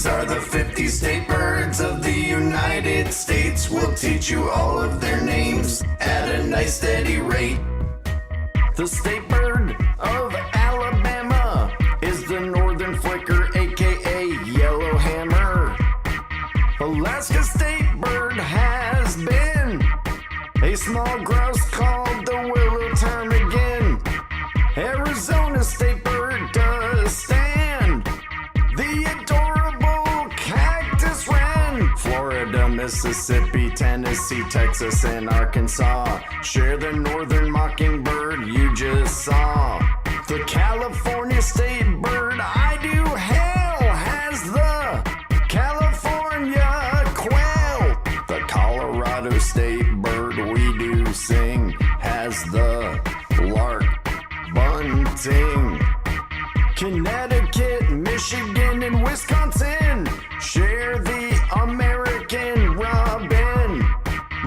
These are the 50 state birds of the United States. We'll teach you all of their names at a nice steady rate. The state bird of Alabama is the northern flicker, aka yellowhammer. Alaska state bird has been a small grouse called the willow ptarmigan. Arizona state bird does stand the adorable cactus wren. Florida, Mississippi, Tennessee, Texas, and Arkansas share the northern mockingbird you just saw. The California state bird I do hail has the California quail. The Colorado state bird we do sing has the lark bunting. Connecticut, Michigan, and Wisconsin share the American robin.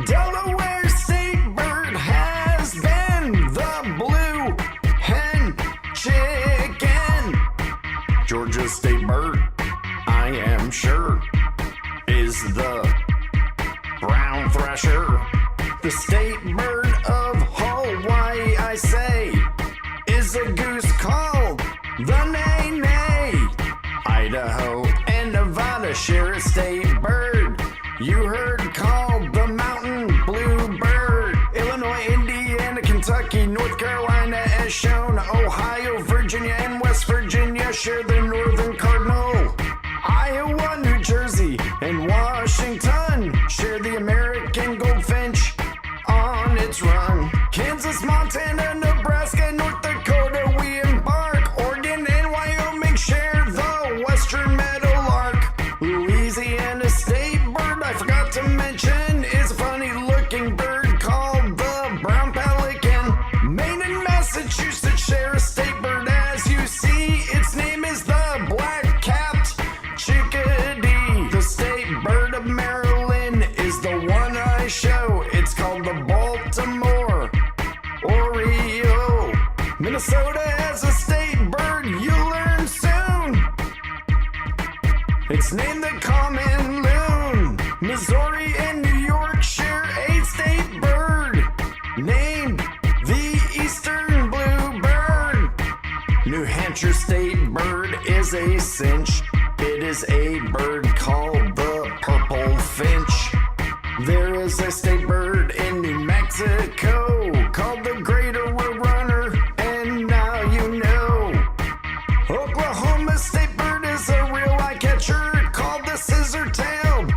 Delaware state bird has been the blue hen chicken. Georgia state bird, I am sure, is the brown thresher. The state bird of Hawaii, I say, is a goose called the nay-nay. Idaho and Nevada share a state bird you heard called the mountain bluebird. Illinois, Indiana, Kentucky, North Carolina as shown. Ohio, Virginia, and West Virginia share the northern cardinal. Iowa, New Jersey, and Washington share the American goldfinch on its run. Kansas, Montana, Nebraska, North Dakota, we embark. Oregon and Wyoming share the western meadowlark. Louisiana state bird I forgot to mention is a funny looking bird called the brown pelican. Maine and Massachusetts share a state bird as you see. Its name is the black-capped chickadee. The state bird of Maryland is the one I show. It's called the Baltimore Oriole. Minnesota has a state bird you'll learn soon. It's named the common loon. Missouri and New York share a state bird named the eastern bluebird. New Hampshire state bird is a cinch. It is a bird called the purple finch. There is a state bird in New Mexico called the greater roadrunner, and now you know. Oklahoma state bird is a real eye catcher called the scissor-tailed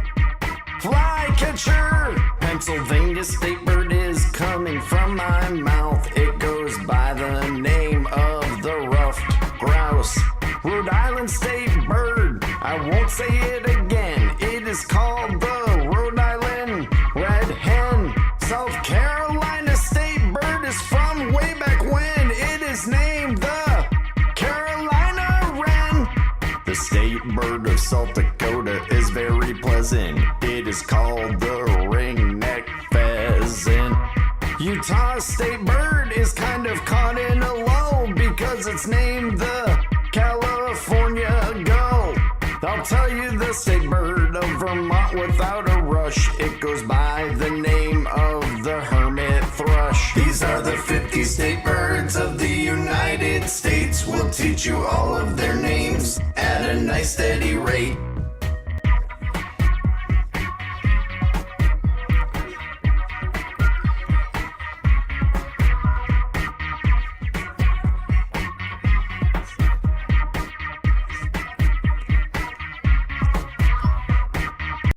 flycatcher. Pennsylvania state bird is coming from my mouth. It goes by the name of the ruffed grouse. Rhode Island state bird, I won't say it again. It is called the Rhode Island red hen. South Carolina state bird is from way back when. It is named the Carolina wren. The state bird of South Dakota is very pleasant. It is called the ringneck pheasant. Utah state bird is kind of caught in a lull because it's named the California gull. I'll tell you the state bird of Vermont without a rush. It goes by the name of the hermit thrush. These are the 50 state birds of the United States. We'll teach you all of their names at a nice steady rate.